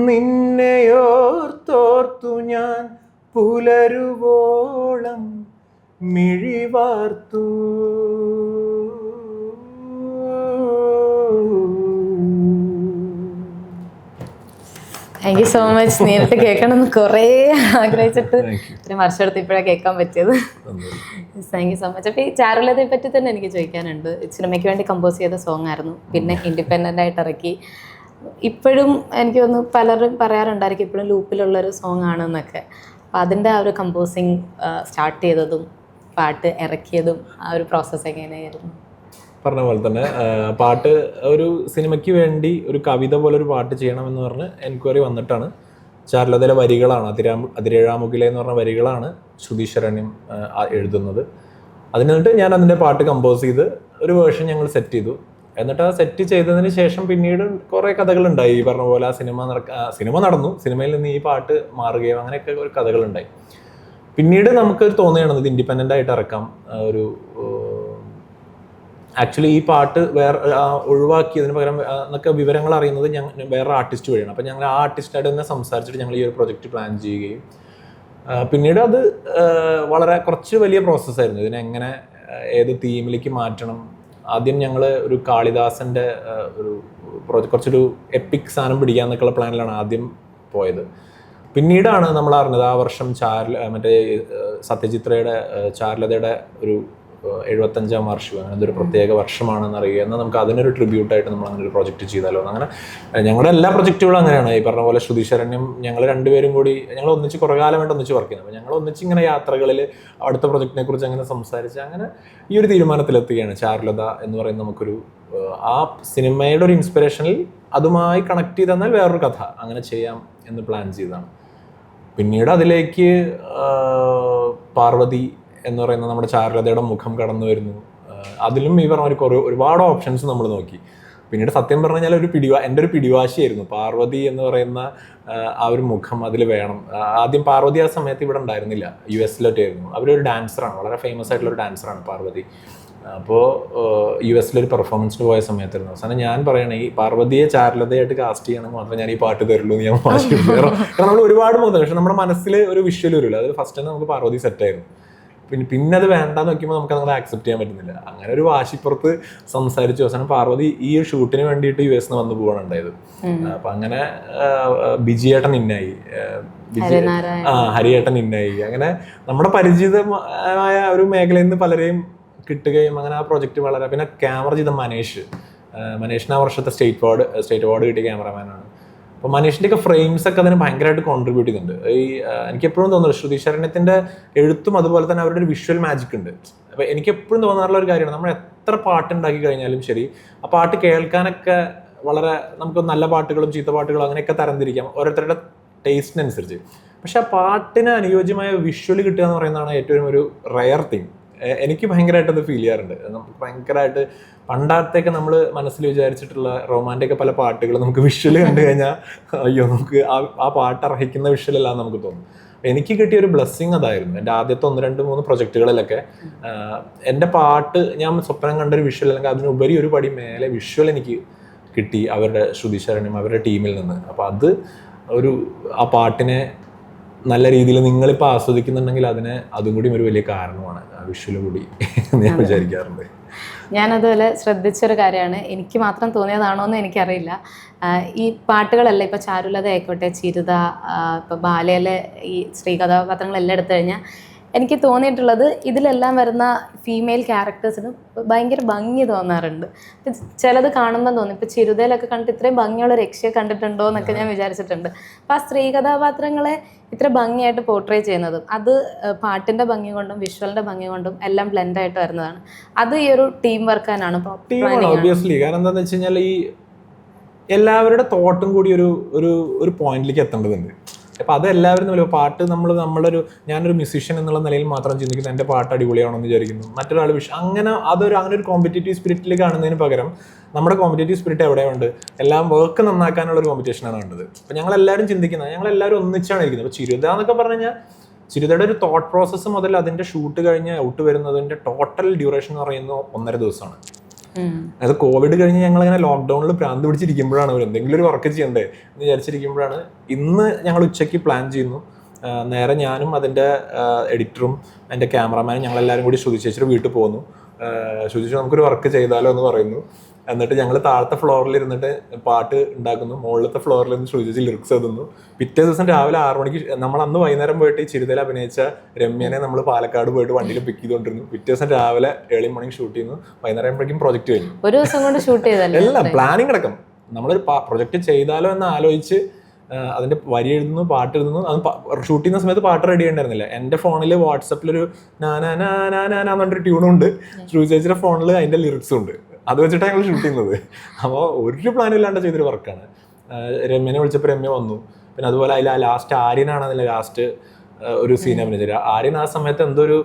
നിന്നെയോർത്തോർത്തു ഞാൻ പുലരുവോളം മിഴിവാർത്തു. Thank you so much. നേരിട്ട് കേൾക്കണമെന്ന് കുറേ ആഗ്രഹിച്ചിട്ട് ഒരു വർഷമെടുത്ത് ഇപ്പോഴാണ് കേൾക്കാൻ പറ്റിയത്. Thank you so much. അപ്പോൾ ഈ ചാരുലതയെ പറ്റി തന്നെ എനിക്ക് ചോദിക്കാനുണ്ട്. സിനിമയ്ക്ക് വേണ്ടി കമ്പോസ് ചെയ്ത സോങ് ആയിരുന്നു, പിന്നെ ഇൻഡിപെൻഡൻ്റ് ആയിട്ട് ഇറക്കി. ഇപ്പോഴും എനിക്ക് തോന്നുന്നു പലരും പറയാറുണ്ടായിരിക്കും ഇപ്പോഴും ലൂപ്പിലുള്ളൊരു സോങ് ആണെന്നൊക്കെ. അപ്പോൾ അതിൻ്റെ ആ ഒരു കമ്പോസിങ് സ്റ്റാർട്ട് ചെയ്തതും പാട്ട് ഇറക്കിയതും ആ ഒരു പ്രോസസ്സ് എങ്ങനെയായിരുന്നു? പറഞ്ഞ പോലെ തന്നെ പാട്ട് ഒരു സിനിമയ്ക്ക് വേണ്ടി ഒരു കവിത പോലെ ഒരു പാട്ട് ചെയ്യണമെന്ന് പറഞ്ഞ് എൻക്വയറി വന്നിട്ടാണ്. ചാരുലതയിലെ വരികളാണ് അതിരേഴാമുകിലെ എന്ന് പറഞ്ഞ വരികളാണ് ശ്രുതി ശരണ്യം എഴുതുന്നത്. അതിനിട്ട് ഞാൻ അതിൻ്റെ പാട്ട് കമ്പോസ് ചെയ്ത് ഒരു വേർഷൻ ഞങ്ങൾ സെറ്റ് ചെയ്തു. എന്നിട്ട് ആ സെറ്റ് ചെയ്തതിന് ശേഷം പിന്നീട് കുറേ കഥകളുണ്ടായി. ഈ പറഞ്ഞ പോലെ ആ സിനിമ നടന്നു, സിനിമയിൽ നിന്ന് ഈ പാട്ട് മാറുകയോ അങ്ങനെയൊക്കെ ഒരു കഥകളുണ്ടായി. പിന്നീട് നമുക്ക് തോന്നുകയാണ് ഇത് ഇൻഡിപെൻഡൻ്റ് ആയിട്ട് ഇറക്കാം. ഒരു ആക്ച്വലി ഈ പാട്ട് ഒഴിവാക്കിയതിന് പകരം എന്നൊക്കെ വിവരങ്ങൾ അറിയുന്നത് വേറെ ആർട്ടിസ്റ്റ് വഴിയാണ്. അപ്പം ഞങ്ങൾ ആ ആർട്ടിസ്റ്റായിട്ട് തന്നെ സംസാരിച്ചിട്ട് ഞങ്ങൾ ഈ ഒരു പ്രൊജക്റ്റ് പ്ലാൻ ചെയ്യുകയും പിന്നീട് അത് വളരെ കുറച്ച് വലിയ പ്രോസസ്സായിരുന്നു. ഇതിനെങ്ങനെ ഏത് തീമിലേക്ക് മാറ്റണം. ആദ്യം ഞങ്ങൾ ഒരു കാളിദാസൻ്റെ ഒരു കുറച്ചൊരു എപ്പിക് സാധനം പിടിക്കാന്നൊക്കെയുള്ള പ്ലാനിലാണ് ആദ്യം പോയത്. പിന്നീടാണ് നമ്മൾ അറിഞ്ഞത് ആ വർഷം മറ്റേ സത്യജിത്രയുടെ ചാരുലതയുടെ ഒരു 75ാം വാർഷികം, അങ്ങനെ ഇതൊരു പ്രത്യേക വർഷമാണെന്ന് അറിയുക. എന്നാൽ നമുക്ക് അതിനൊരു ട്രിബ്യൂട്ടായിട്ട് നമ്മൾ അങ്ങനെ ഒരു പ്രൊജക്റ്റ് ചെയ്താലോ. അങ്ങനെ ഞങ്ങളുടെ എല്ലാ പ്രൊജക്റ്റുകളും അങ്ങനെയാണ്. ഈ പറഞ്ഞ പോലെ ശ്രുതി ശരണ്യം ഞങ്ങൾ രണ്ടുപേരും കൂടി ഞങ്ങൾ ഒന്നിച്ച് കുറേ കാലമായിട്ട് ഒന്നിച്ച് വർക്ക് ചെയ്യുന്നത്. അപ്പോൾ ഞങ്ങൾ ഒന്നിച്ച് ഇങ്ങനെ യാത്രകളിൽ അടുത്ത പ്രൊജക്റ്റിനെ കുറിച്ച് അങ്ങനെ സംസാരിച്ച് അങ്ങനെ ഈ ഒരു തീരുമാനത്തിലെത്തുകയാണ്. ചാരുലത എന്ന് പറയുന്ന നമുക്കൊരു ആ സിനിമയുടെ ഒരു ഇൻസ്പിറേഷനിൽ അതുമായി കണക്ട് ചെയ്ത് തന്നാൽ വേറൊരു കഥ അങ്ങനെ ചെയ്യാം എന്ന് പ്ലാൻ ചെയ്തതാണ്. പിന്നീട് അതിലേക്ക് പാർവതി എന്ന് പറയുന്ന നമ്മുടെ ചാരുലതയുടെ മുഖം കടന്നു വരുന്നു. അതിലും ഈ പറഞ്ഞ ഒരുപാട് ഓപ്ഷൻസ് നമ്മൾ നോക്കി. പിന്നീട് സത്യം പറഞ്ഞു കഴിഞ്ഞാൽ എൻ്റെ ഒരു പിടിവാശിയായിരുന്നു പാർവതി എന്ന് പറയുന്ന ആ ഒരു മുഖം അതിൽ വേണം. ആദ്യം പാർവതി ആ സമയത്ത് ഇവിടെ ഉണ്ടായിരുന്നില്ല, US-ലൊറ്റായിരുന്നു. അവരൊരു ഡാൻസറാണ്, വളരെ ഫേമസ് ആയിട്ടുള്ള ഒരു ഡാൻസറാണ് പാർവതി. അപ്പോൾ US-ലൊരു പെർഫോമൻസിന് പോയ സമയത്തായിരുന്നു. അവസാനം ഞാൻ പറയണേ ഈ പാർവതിയെ ചാരുലതയായിട്ട് കാസ്റ്റ് ചെയ്യണമെങ്കിൽ മാത്രമേ ഞാൻ ഈ പാട്ട് തരുള്ളൂ എന്ന് ഞാൻ വാശിപ്പെട്ടു. കാരണം നമ്മൾ ഒരുപാട് മുഖം, പക്ഷെ നമ്മുടെ മനസ്സിൽ ഒരു വിഷ്വൽ വരില്ല. അത് ഫസ്റ്റ് തന്നെ നമുക്ക് പാർവതി സെറ്റായിരുന്നു. പിന്നെ അത് വേണ്ടാന്ന് നോക്കുമ്പോൾ നമുക്ക് അങ്ങനെ ആക്സെപ്റ്റ് ചെയ്യാൻ പറ്റുന്നില്ല. അങ്ങനെ ഒരു വാശിപ്പുറത്ത് സംസാരിച്ചു. അവസാനം പാർവതി ഈ ഒരു ഷൂട്ടിന് വേണ്ടിയിട്ട് US-ന്ന് വന്ന് പോവാണ് ഉണ്ടായത്. അപ്പം അങ്ങനെ ബിജിയേട്ടൻ ഇന്നായി, ഹരിയേട്ടൻ ഇന്നായി. അങ്ങനെ നമ്മുടെ പരിചിതമായ ഒരു മേഖലയിൽ നിന്ന് പലരെയും കിട്ടുകയും അങ്ങനെ ആ പ്രൊജക്റ്റ് വളരെ. പിന്നെ ക്യാമറ ചെയ്ത മനേഷിന് ആ വർഷത്തെ സ്റ്റേറ്റ് അവാർഡ് കിട്ടിയ ക്യാമറമാനാണ്. അപ്പോൾ മനീഷിൻ്റെയൊക്കെ ഫ്രെയിംസ് ഒക്കെ അതിന് ഭയങ്കരമായിട്ട് കോൺട്രിബ്യൂട്ട് ചെയ്യുന്നുണ്ട്. എനിക്ക് എപ്പോഴും തോന്നുന്നു ശ്രുതി ശരണ്യത്തിൻ്റെ എഴുത്തും അതുപോലെ തന്നെ അവരുടെ ഒരു വിഷ്വൽ മാജിക് ഉണ്ട്. അപ്പോൾ എനിക്ക് എപ്പോഴും തോന്നാറുള്ള ഒരു കാര്യമാണ്, നമ്മൾ എത്ര പാട്ടുണ്ടാക്കി കഴിഞ്ഞാലും ശരി, ആ പാട്ട് കേൾക്കാനൊക്കെ വളരെ നമുക്ക് നല്ല പാട്ടുകളും ചീത്ത പാട്ടുകളും അങ്ങനെയൊക്കെ തരംതിരിക്കാം ഓരോരുത്തരുടെ ടേസ്റ്റിനനുസരിച്ച്. പക്ഷെ ആ പാട്ടിന് അനുയോജ്യമായ വിഷ്വൽ കിട്ടുക എന്ന് പറയുന്നതാണ് ഏറ്റവും ഒരു റയർ തിങ്. എനിക്ക് ഭയങ്കരമായിട്ട് അത് ഫീൽ ചെയ്യാറുണ്ട്. നമുക്ക് ഭയങ്കരമായിട്ട് പണ്ടത്തേക്ക് നമ്മൾ മനസ്സിൽ വിചാരിച്ചിട്ടുള്ള റൊമാൻറ്റിക് പല പാട്ടുകൾ നമുക്ക് വിഷ്വൽ കണ്ടു കഴിഞ്ഞാൽ അയ്യോ നമുക്ക് ആ പാട്ട് അർഹിക്കുന്ന വിഷ്വലല്ല നമുക്ക് തോന്നും. എനിക്ക് കിട്ടിയ ഒരു ബ്ലെസ്സിങ് അതായിരുന്നു. എൻ്റെ ആദ്യത്തെ 1, 2, 3 പ്രൊജക്റ്റുകളിലൊക്കെ എൻ്റെ പാട്ട് ഞാൻ സ്വപ്നം കണ്ടൊരു വിഷ്വൽ അല്ലെങ്കിൽ അതിനുപരി ഒരു പടി മേലെ വിഷ്വൽ എനിക്ക് കിട്ടി അവരുടെ ശ്രുതി ശരണ്യം അവരുടെ ടീമിൽ നിന്ന്. അപ്പോൾ അത് ആ പാട്ടിനെ നല്ല രീതിയിൽ നിങ്ങളിപ്പോൾ ആസ്വദിക്കുന്നുണ്ടെങ്കിൽ അതും കൂടി ഒരു വലിയ കാരണമാണ്, ആ വിഷ്വൽ കൂടി ഞാൻ വിചാരിക്കാറുണ്ട്. ഞാനതുപോലെ ശ്രദ്ധിച്ചൊരു കാര്യമാണ്, എനിക്ക് മാത്രം തോന്നിയതാണോ എന്ന് എനിക്കറിയില്ല. ഈ പാട്ടുകളല്ല, ഇപ്പോൾ ചാരുലത ആയിക്കോട്ടെ, ചിരുത, ഇപ്പോൾ ബാലയിലെ ഈ സ്ത്രീ കഥാപാത്രങ്ങളെല്ലാം എടുത്തു കഴിഞ്ഞാൽ എനിക്ക് തോന്നിയിട്ടുള്ളത് ഇതിലെല്ലാം വരുന്ന ഫീമെയിൽ ക്യാരക്ടേഴ്സിന് ഭയങ്കര ഭംഗി തോന്നാറുണ്ട്. ചിലത് കാണുമ്പോൾ തോന്നും, ഇപ്പോൾ ചിരുതയിലൊക്കെ കണ്ടിട്ട് ഇത്രയും ഭംഗിയുള്ള രക്ഷയെ കണ്ടിട്ടുണ്ടോ എന്നൊക്കെ ഞാൻ വിചാരിച്ചിട്ടുണ്ട്. അപ്പോൾ ആ സ്ത്രീ കഥാപാത്രങ്ങളെ ഇത്ര ഭംഗിയായിട്ട് പോർട്രേ ചെയ്യുന്നതും അത് പാട്ടിൻ്റെ ഭംഗി കൊണ്ടും വിഷ്വലിൻ്റെ ഭംഗി കൊണ്ടും എല്ലാം ബ്ലെൻഡായിട്ട് വരുന്നതാണ്. അത് ഈ ഒരു ടീം വർക്ക് തന്നെയാണ്. ഒബ്വിയസ്ലി. കാരണം എന്താണെന്ന് വെച്ച് കഴിഞ്ഞാൽ ഈ എല്ലാവരുടെ തോട്ടും കൂടി ഒരു പോയിന്റിലേക്ക് എത്തേണ്ടതുണ്ട്. അപ്പോൾ അത് എല്ലാവരും തമ്മിൽ പാട്ട് നമ്മളൊരു ഞാനൊരു മ്യൂസീഷ്യൻ എന്നുള്ള നിലയിൽ മാത്രം ചിന്തിക്കുന്നു, എൻ്റെ പാട്ട് അടിപൊളിയാണെന്ന് വിചാരിക്കുന്നു, മറ്റൊരാൾ അങ്ങനെ ഒരു കോമ്പറ്റേറ്റീവ് സ്പിരിറ്റിൽ കാണുന്നതിന് പകരം നമ്മുടെ കോമ്പറ്റേറ്റീവ് സ്പിരിറ്റ് എവിടെയുണ്ട്, എല്ലാം വർക്ക് നന്നാക്കാനുള്ള ഒരു കോമ്പറ്റീഷനാണ് വേണ്ടത്. അപ്പോൾ ഞങ്ങളെല്ലാവരും ചിന്തിക്കുന്നത്, ഞങ്ങളെല്ലാവരും ഒന്നിച്ചാണ് ഇരിക്കുന്നത്. അപ്പോൾ ചിരുത എന്നൊക്കെ പറഞ്ഞു കഴിഞ്ഞാൽ ചിരുതയുടെ ഒരു തോട്ട് പ്രോസസ്സ് മുതൽ അതിൻ്റെ ഷൂട്ട് കഴിഞ്ഞ് ഔട്ട് വരുന്നതിൻ്റെ ടോട്ടൽ ഡ്യൂറേഷൻ എന്ന് പറയുന്നത് 1.5 ദിവസമാണ്. അത് കോവിഡ് കഴിഞ്ഞ് ഞങ്ങളിങ്ങനെ ലോക്ക്ഡൗണിൽ ഭ്രാന്ത് പിടിച്ചിരിക്കുമ്പോഴാണ് എന്തെങ്കിലും ഒരു വർക്ക് ചെയ്യണ്ടേ എന്ന് വിചാരിച്ചിരിക്കുമ്പോഴാണ് ഇന്ന് ഞങ്ങൾ ഉച്ചയ്ക്ക് പ്ലാൻ ചെയ്യുന്നു. നേരെ ഞാനും അതിൻ്റെ എഡിറ്ററും അതിൻ്റെ ക്യാമറമാനും ഞങ്ങളെല്ലാവരും കൂടി ശ്രുതി ചേച്ചിയുടെ വീട്ടിൽ പോകുന്നു. ശ്രുതി ചേച്ചി നമുക്കൊരു വർക്ക് ചെയ്താലോ എന്ന് പറയുന്നു. എന്നിട്ട് ഞങ്ങൾ താഴത്തെ ഫ്ലോറിൽ ഇരുന്നിട്ട് പാട്ട് ഉണ്ടാക്കുന്നു, മുകളിലത്തെ ഫ്ലോറിൽ നിന്ന് ശ്രുതി ചേച്ചി ലിറിക്സ് എഴുതുന്നു. പിറ്റേ ദിവസം രാവിലെ 6 മണിക്ക് നമ്മൾ അന്ന് വൈകുന്നേരം പോയിട്ട് ഈ ചിരുതയിൽ അഭിനയിച്ച രമ്യനെ നമ്മൾ പാലക്കാട് പോയിട്ട് വണ്ടിയിൽ പിക്ക് ചെയ്തുകൊണ്ടിരുന്നു. പിറ്റേ ദിവസം രാവിലെ ഏർലി മോർണിംഗ് ഷൂട്ട് ചെയ്യുന്നു, വൈകുന്നേരം ആകുമ്പോഴേക്കും പ്രൊജക്ട് കഴിഞ്ഞു. ഒരു ദിവസം കൊണ്ട് ഷൂട്ട് ചെയ്തല്ലേ? എല്ലാം പ്ലാനിങ് അടക്കം. നമ്മളൊരു പ്രൊജക്ട് ചെയ്താലോ എന്ന് ആലോചിച്ച് അതിന്റെ വരി എഴുതുന്നു, പാട്ട് എഴുതുന്നു. അത് ഷൂട്ട് ചെയ്യുന്ന സമയത്ത് പാട്ട് റെഡി ചെയ്യണ്ടായിരുന്നില്ല. എൻ്റെ ഫോണിൽ വാട്സപ്പിലൊരു നാനൊരു ട്യൂണുണ്ട്, ശ്രുതി ചേച്ചിയുടെ ഫോണിൽ അതിന്റെ ലിറിക്സും ഉണ്ട്. അത് വെച്ചിട്ടാണ് ഞങ്ങൾ ഷൂട്ട് ചെയ്യുന്നത്. അപ്പോൾ ഒരു പ്ലാനും ഇല്ലാണ്ട് ചെയ്തൊരു വർക്കാണ്. രമ്യനെ വിളിച്ചപ്പോൾ രമ്യ വന്നു. പിന്നെ അതുപോലെ അതിൽ ലാസ്റ്റ് ആര്യനാണ് അതിൽ ലാസ്റ്റ് ഒരു സീൻ അഭിനയിച്ചത്. ആര്യൻ ആ സമയത്ത് എന്തോ ഒരു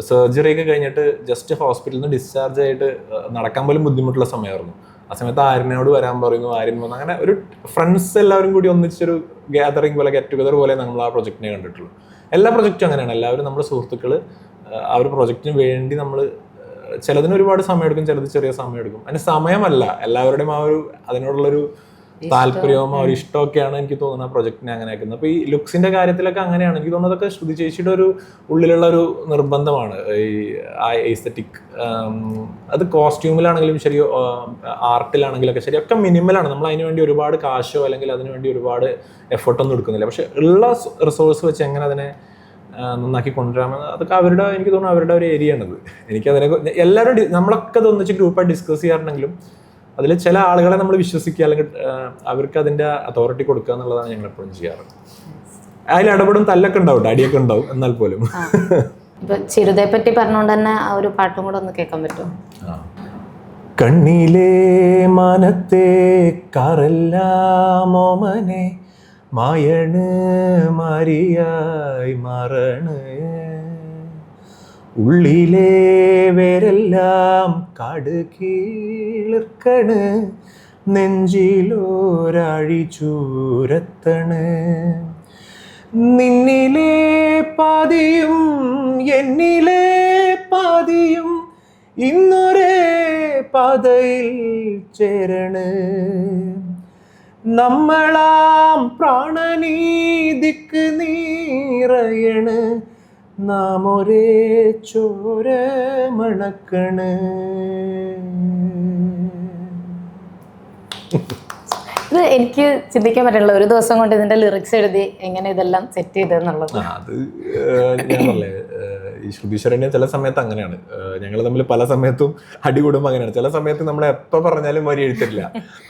സർജറി ഒക്കെ കഴിഞ്ഞിട്ട് ജസ്റ്റ് ഹോസ്പിറ്റലിൽ നിന്ന് ഡിസ്ചാർജ് ആയിട്ട് നടക്കാൻ പോലും ബുദ്ധിമുട്ടുള്ള സമയമായിരുന്നു. ആ സമയത്ത് ആര്യനോട് വരാൻ പറയുന്നു, ആര്യൻ വന്നു. അങ്ങനെ ഒരു ഫ്രണ്ട്സ് എല്ലാവരും കൂടി ഒന്നിച്ചൊരു ഗ്യാതറിങ് പോലെ, ഗെറ്റ് ടുഗദർ പോലെ നമ്മൾ ആ പ്രൊജക്റ്റിനെ കണ്ടിട്ടുള്ളൂ. എല്ലാ പ്രൊജക്റ്റും അങ്ങനെയാണ്. എല്ലാവരും നമ്മുടെ സുഹൃത്തുക്കൾ ആ ഒരു പ്രൊജക്റ്റിന് വേണ്ടി നമ്മൾ ചിലതിന് ഒരുപാട് സമയം എടുക്കും, ചിലത് ചെറിയ സമയം എടുക്കും. അതിന് സമയമല്ല, എല്ലാവരുടെയും ആ ഒരു അതിനോടുള്ളൊരു താല്പര്യവും ആ ഒരു ഇഷ്ടമൊക്കെയാണ് എനിക്ക് തോന്നുന്നത് ആ പ്രൊജക്റ്റിനെ അങ്ങനെ ആക്കുന്നത്. അപ്പോൾ ഈ ലുക്സിന്റെ കാര്യത്തിലൊക്കെ അങ്ങനെയാണ് എനിക്ക് തോന്നുന്നത്. അതൊക്കെ ശ്രുതി ചേച്ചിയുടെ ഒരു ഉള്ളിലുള്ള ഒരു നിർബന്ധമാണ്. ഈ ആ എസ്തെറ്റിക്, അത് കോസ്റ്റ്യൂമിലാണെങ്കിലും ശരി, ആർട്ടിലാണെങ്കിലൊക്കെ ശരി, ഒക്കെ മിനിമലാണ്. നമ്മൾ അതിന് വേണ്ടി ഒരുപാട് കാശോ അല്ലെങ്കിൽ അതിന് വേണ്ടി ഒരുപാട് എഫർട്ടൊന്നും എടുക്കുന്നില്ല. പക്ഷെ ഉള്ള റിസോഴ്സ് വെച്ച് എങ്ങനെ അതിനെ നന്നാക്കി കൊണ്ടുവരാമെന്ന് അതൊക്കെ അവരുടെ, എനിക്ക് തോന്നുന്നു അവരുടെ ഒരു ഏരിയ ആണത്. എനിക്കതിനെ എല്ലാവരും നമ്മളൊക്കെ അത് ഒന്നിച്ച് ഗ്രൂപ്പായിട്ട് ഡിസ്കസ് ചെയ്യാറുണ്ടെങ്കിലും അതിൽ ചില ആളുകളെ നമ്മൾ വിശ്വസിക്കുക, അല്ലെങ്കിൽ അവർക്ക് അതിൻ്റെ അതോറിറ്റി കൊടുക്കുക എന്നുള്ളതാണ് ഞങ്ങൾ എപ്പോഴും ചെയ്യാറ്. അതിൽ ഇടപെടും, തല്ലൊക്കെ ഉണ്ടാവും, അടിയൊക്കെ ഉണ്ടാവും. എന്നാൽ പോലും ഇപ്പൊ ചിരുതയെ പറ്റി പറഞ്ഞുകൊണ്ട് തന്നെ ആ ഒരു പാട്ടും കൂടെ ഒന്ന് കേൾക്കാൻ പറ്റുമോ? കണ്ണിലേ മനത്തെ കറെല്ലാം ഓമനെ മായണ് മാരിയായി മറണ്, ഉള്ളിലെ വേരെല്ലാം കടുകീളിർക്കണ്, നെഞ്ചിലോരാഴി ചൂരത്തണ്, നിന്നിലെ പാതിയും എന്നിലെ പാതിയും ഇന്നൊരേ പാതയിൽ ചേരണ, നമ്മളാം പ്രാണനീതിക്ക് നീറയണ്, നാം ഒരേ ചോര മണക്കണ്. ഇത് എനിക്ക് ചിന്തിക്കാൻ പറ്റില്ല, ഒരു ദിവസം കൊണ്ട് ഇതിന്റെ ലിറിക്സ് എഴുതി എങ്ങനെ ഇതെല്ലാം സെറ്റ് ചെയ്തെന്നുള്ളത്. അത് ഞാൻ പറഞ്ഞേ, ഈ ശ്രുതീശ്വരനെ ചില സമയത്ത് അങ്ങനെയാണ്. ഞങ്ങൾ തമ്മിൽ പല സമയത്തും അടികൂടുമ്പോൾ അങ്ങനെയാണ്. ചില സമയത്ത് നമ്മൾ എപ്പോൾ പറഞ്ഞാലും വരി എഴുത്തില്ല.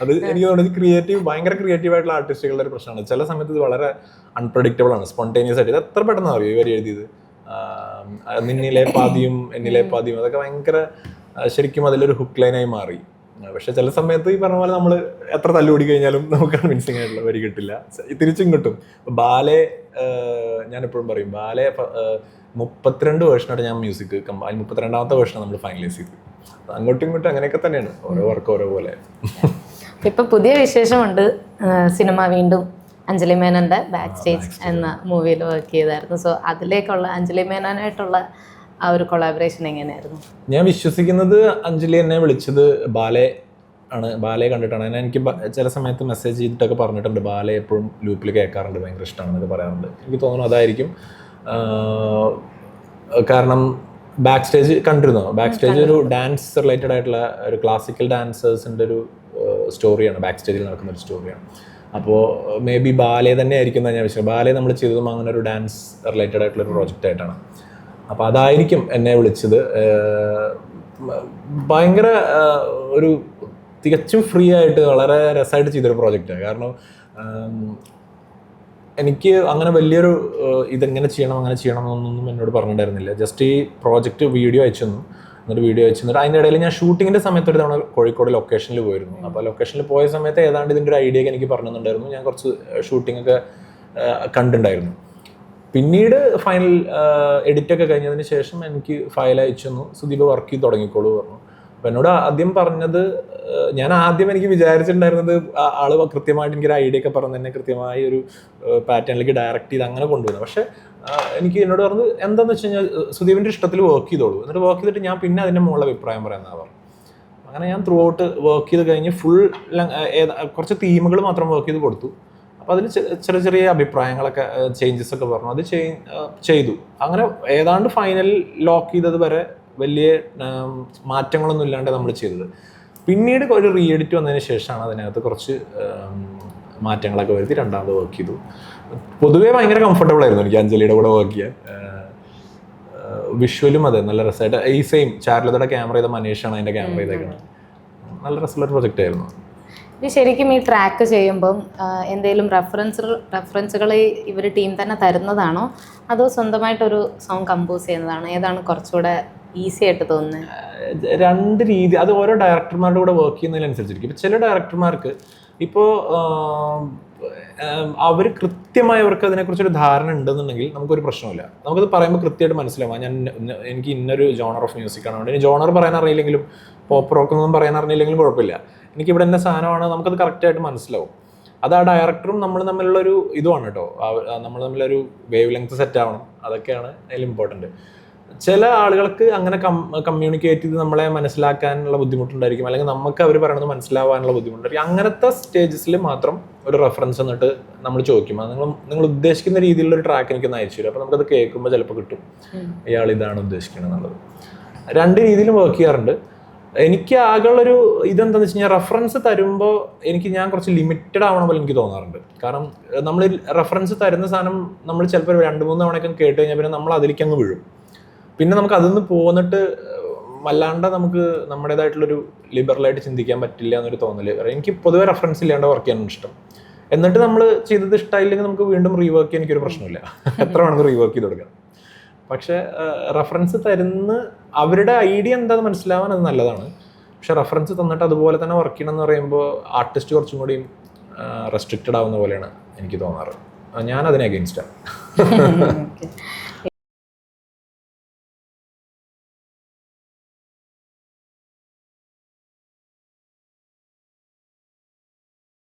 അത് എനിക്ക് തോന്നുന്നത് ഭയങ്കര ക്രിയേറ്റീവ് ആയിട്ടുള്ള ആർട്ടിസ്റ്റുകളുടെ ഒരു പ്രശ്നമാണ്. ചില സമയത്ത് ഇത് വളരെ അൺപ്രഡിക്റ്റബിൾ ആണ്, സ്പോണ്ടേനിയസ് ആയിട്ട്. ഇത് എത്ര പെട്ടെന്ന് അറിയും ഈ വരി എഴുതിയത്. നിന്നിലെ പാതിയും എന്നിലെ പാതിയും, അതൊക്കെ ഭയങ്കര ശരിക്കും അതിലൊരു ഹുക്ക് ലൈനായി മാറി. പക്ഷെ ചില സമയത്ത് ഈ പറഞ്ഞ പോലെ നമ്മൾ എത്ര തല്ലുകൂടി കഴിഞ്ഞാലും നമുക്ക് കൺവിൻസിങ് ആയിട്ടുള്ള വരി കിട്ടില്ല, തിരിച്ചും കിട്ടും. ബാലെ ഞാൻ എപ്പോഴും പറയും, ബാലെ 32 വേർഷനായിട്ട് ഞാൻ മ്യൂസിക് 32ാമത്തെ വേർഷനാണ് നമ്മൾ ഫൈനലൈസ് ചെയ്ത്. അങ്ങോട്ടും ഇങ്ങോട്ടും അങ്ങനെയൊക്കെ തന്നെയാണ്, ഓരോ വർക്ക് ഓരോ പോലെ. ഇപ്പൊ പുതിയ വിശേഷമുണ്ട്, സിനിമ വീണ്ടും അഞ്ജലി മേനന്റെ ബാക്ക് സ്റ്റേജ് എന്ന മൂവിയിൽ വർക്ക് ചെയ്തായിരുന്നു. സോ അതിലേക്കുള്ള അഞ്ജലി മേനോനായിട്ടുള്ള ആ ഒരു കൊളാബറേഷൻ എങ്ങനെയായിരുന്നു? ഞാൻ വിശ്വസിക്കുന്നത് അഞ്ജലി എന്നെ വിളിച്ചത് ബാലെ കണ്ടിട്ടാണ്. എനിക്ക് ചില സമയത്ത് മെസ്സേജ് ചെയ്തിട്ടൊക്കെ പറഞ്ഞിട്ടുണ്ട്, ബാലെ എപ്പോഴും ലൂപ്പിൽ കേൾക്കാറുണ്ട്, ഭയങ്കര ഇഷ്ടമാണെന്നൊക്കെ പറയാറുണ്ട്. എനിക്ക് തോന്നുന്നു അതായിരിക്കും. കാരണം ബാക്ക് സ്റ്റേജ് കണ്ടിരുന്നോ? ബാക്ക് സ്റ്റേജ് ഒരു ഡാൻസ് റിലേറ്റഡ് ആയിട്ടുള്ള ഒരു ക്ലാസിക്കൽ ഡാൻസേഴ്സിൻ്റെ ഒരു സ്റ്റോറിയാണ്, ബാക്ക് സ്റ്റേജിൽ നടക്കുന്ന ഒരു സ്റ്റോറിയാണ്. അപ്പോൾ മേ ബി ബാലെ തന്നെ ആയിരിക്കും ഞാൻ വിശ്വസിക്കുന്നത്. ബാലെ നമ്മൾ ചെയ്തതും അങ്ങനെ ഒരു ഡാൻസ് റിലേറ്റഡ് ആയിട്ടുള്ള ഒരു പ്രോജക്റ്റ് ആയിട്ടാണ്. അപ്പോൾ അതായിരിക്കും എന്നെ വിളിച്ചത്. ഭയങ്കര ഒരു തികച്ചും ഫ്രീ ആയിട്ട് വളരെ രസമായിട്ട് ചെയ്തൊരു പ്രോജക്റ്റാണ്. കാരണം എനിക്ക് അങ്ങനെ വലിയൊരു ഇതെങ്ങനെ ചെയ്യണം അങ്ങനെ ചെയ്യണം എന്നൊന്നും എന്നോട് പറഞ്ഞിട്ടുണ്ടായിരുന്നില്ല. ജസ്റ്റ് ഈ പ്രോജക്റ്റ് വീഡിയോ അയച്ചു തന്നു. എന്നിട്ട് വീഡിയോ അയച്ചു തന്നിട്ട് അതിൻ്റെ ഇടയിൽ ഞാൻ ഷൂട്ടിങ്ങിൻ്റെ സമയത്ത് ഒരു തവണ കോഴിക്കോട് ലൊക്കേഷനിൽ പോയിരുന്നു. അപ്പോൾ ലൊക്കേഷനിൽ പോയ സമയത്ത് ഏതാണ്ട് ഇതിൻ്റെ ഒരു ഐഡിയ ഒക്കെ എനിക്ക് പറഞ്ഞു തന്നിട്ടുണ്ടായിരുന്നു. ഞാൻ കുറച്ച് ഷൂട്ടിങ്ങൊക്കെ കണ്ടിട്ടുണ്ടായിരുന്നു. പിന്നീട് ഫൈനൽ എഡിറ്റൊക്കെ കഴിഞ്ഞതിന് ശേഷം എനിക്ക് ഫയൽ അയച്ചു തന്നു, സുദീപ് വർക്ക് ചെയ്ത് തുടങ്ങിക്കോളൂ പറഞ്ഞു. അപ്പം എന്നോട് ആദ്യം പറഞ്ഞത്, ഞാൻ ആദ്യം എനിക്ക് വിചാരിച്ചിട്ടുണ്ടായിരുന്നത് ആള് കൃത്യമായിട്ട് എനിക്കൊരു ഐഡിയ ഒക്കെ പറഞ്ഞ് തന്നെ കൃത്യമായി ഒരു പാറ്റേണിലേക്ക് ഡയറക്റ്റ് ചെയ്ത് അങ്ങനെ കൊണ്ടുവരുന്നത്. പക്ഷേ എനിക്ക് എന്നോട് പറഞ്ഞത് എന്താണെന്ന് വെച്ച് കഴിഞ്ഞാൽ സുദീപിൻ്റെ ഇഷ്ടത്തിൽ വർക്ക് ചെയ്തോളൂ, എന്നിട്ട് വർക്ക് ചെയ്തിട്ട് ഞാൻ പിന്നെ അതിൻ്റെ മുകളിൽ അഭിപ്രായം പറയാമെന്നാണ് പറഞ്ഞു. അങ്ങനെ ഞാൻ ത്രൂ ഔട്ട് വർക്ക് ചെയ്ത് കഴിഞ്ഞ് ഫുൾ കുറച്ച് തീമുകൾ മാത്രം വർക്ക് ചെയ്ത് കൊടുത്തു. അപ്പോൾ അതിൽ ചെറിയ ചെറിയ അഭിപ്രായങ്ങളൊക്കെ ചേഞ്ചസ് ഒക്കെ പറഞ്ഞു, അത് ചെയ്തു. അങ്ങനെ ഏതാണ്ട് ഫൈനൽ ലോക്ക് ചെയ്തത് വരെ വലിയ മാറ്റങ്ങളൊന്നും ഇല്ലാണ്ട് നമ്മൾ ചെയ്തത്. പിന്നീട് ഒരു റീ എഡിറ്റ് വന്നതിന് ശേഷമാണ് അതിനകത്ത് കുറച്ച് മാറ്റങ്ങളൊക്കെ വരുത്തി രണ്ടാമത് വർക്ക് ചെയ്തു. പൊതുവേ ഭയങ്കര കംഫർട്ടബിൾ ആയിരുന്നു എനിക്ക് അഞ്ജലിയുടെ കൂടെ വർക്ക് ചെയ്യാൻ. വിഷ്വലും അതെ നല്ല രസമായിട്ട്, ഈ സെയിം ചാരുലതയുടെ ക്യാമറ ചെയ്ത മനീഷാണ് അതിൻ്റെ ക്യാമറ ചെയ്തേക്കുന്നത്. നല്ല രസമുള്ള പ്രൊജക്റ്റ് ആയിരുന്നു. ഇത് ശരിക്കും ഈ ട്രാക്ക് ചെയ്യുമ്പം എന്തെങ്കിലും റെഫറൻസുകൾ ഇവർ ടീം തന്നെ തരുന്നതാണോ അതോ സ്വന്തമായിട്ടൊരു സോങ് കമ്പോസ് ചെയ്യുന്നതാണോ? ഏതാണ് കുറച്ചുകൂടെ ഈസി ആയിട്ട് തോന്നുന്നത്? രണ്ട് രീതി, അത് ഓരോ ഡയറക്ടർമാരുടെ കൂടെ വർക്ക് ചെയ്യുന്നതിനനുസരിച്ചിരിക്കും. ഇപ്പോൾ ചില ഡയറക്ടർമാർക്ക് ഇപ്പോൾ അവർ കൃത്യമായി അവർക്ക് അതിനെക്കുറിച്ചൊരു ധാരണ ഉണ്ടെന്നുണ്ടെങ്കിൽ നമുക്കൊരു പ്രശ്നമില്ല. നമുക്കത് പറയുമ്പോൾ കൃത്യമായിട്ട് മനസ്സിലാവാം, എനിക്ക് ഇന്നൊരു ജോണർ ഓഫ് മ്യൂസിക്കാണ് വേണ്ടത്. ഇനി ജോണർ പറയാൻ അറിയില്ലെങ്കിലും പോപ്പ് റോക്ക് ഒന്നും പറയാൻ അറിയില്ലെങ്കിലും കുഴപ്പമില്ല, എനിക്കിവിടെ എൻ്റെ സാധനമാണ്, നമുക്കത് കറക്റ്റായിട്ട് മനസ്സിലാവും. അത് ആ ഡയറക്ടറും നമ്മൾ തമ്മിലുള്ളൊരു ഇതുമാണ് കേട്ടോ, നമ്മൾ തമ്മിലൊരു വേവ് ലെങ്ത് സെറ്റ് ആവണം, അതൊക്കെയാണ് അതിൽ ഇമ്പോർട്ടൻറ്റ്. ചില ആളുകൾക്ക് അങ്ങനെ കമ്മ്യൂണിക്കേറ്റ് ചെയ്ത് നമ്മളെ മനസ്സിലാക്കാനുള്ള ബുദ്ധിമുട്ടുണ്ടായിരിക്കും, അല്ലെങ്കിൽ നമുക്ക് അവർ പറയണത് മനസ്സിലാവാനുള്ള ബുദ്ധിമുട്ടായിരിക്കും. അങ്ങനത്തെ സ്റ്റേജസിൽ മാത്രം ഒരു റെഫറൻസ് എന്നിട്ട് നമ്മൾ ചോദിക്കും, അത് നിങ്ങൾ ഉദ്ദേശിക്കുന്ന രീതിയിലുള്ളൊരു ട്രാക്ക് എനിക്കൊന്ന് അയച്ചു തരും. അപ്പോൾ നമുക്കത് കേൾക്കുമ്പോൾ ചിലപ്പോൾ കിട്ടും ഇയാൾ ഇതാണ് ഉദ്ദേശിക്കുന്നത് എന്നുള്ളത്. രണ്ട് രീതിയിലും വർക്ക് ചെയ്യാറുണ്ട്. എനിക്ക് ആകെയുള്ളൊരു ഇതെന്താണെന്ന് വെച്ച് കഴിഞ്ഞാൽ, റെഫറൻസ് തരുമ്പോൾ ഞാൻ കുറച്ച് ലിമിറ്റഡ് ആവണ പോലെ എനിക്ക് തോന്നാറുണ്ട്. കാരണം നമ്മൾ റെഫറൻസ് തരുന്ന സാധനം നമ്മൾ ചിലപ്പോൾ 2-3 തവണയൊക്കെ കേട്ട് കഴിഞ്ഞാൽ പിന്നെ നമ്മൾ അതിലേക്ക് അങ്ങ് വീഴും. പിന്നെ നമുക്ക് അതിൽ നിന്ന് പോന്നിട്ട് വല്ലാണ്ട് നമുക്ക് നമ്മുടേതായിട്ടുള്ളൊരു ലിബറലായിട്ട് ചിന്തിക്കാൻ പറ്റില്ല എന്നൊരു തോന്നല്. എനിക്ക് പൊതുവെ റെഫറൻസ് ഇല്ലാണ്ട് വർക്ക് ചെയ്യാനാണ് ഇഷ്ടം. എന്നിട്ട് നമ്മൾ ചെയ്തത് ഇഷ്ടമായില്ലെങ്കിൽ നമുക്ക് വീണ്ടും റീവർക്ക് ചെയ്യാൻ എനിക്കൊരു പ്രശ്നമില്ല, എത്ര വേണമെങ്കിൽ റീവർക്ക് ചെയ്ത് കൊടുക്കാം. പക്ഷേ റെഫറൻസ് തരുന്ന അവരുടെ ഐഡിയ എന്താണെന്ന് മനസ്സിലാവാൻ അത് നല്ലതാണ്. പക്ഷെ റെഫറൻസ് തന്നിട്ട് അതുപോലെ തന്നെ വർക്ക് ചെയ്യണം എന്ന് പറയുമ്പോൾ ആർട്ടിസ്റ്റ് കുറച്ചും കൂടി റെസ്ട്രിക്റ്റഡ് ആവുന്ന പോലെയാണ് എനിക്ക് തോന്നാറ്. ഞാൻ അതിന് അഗെയിൻസ്റ്റാണ്.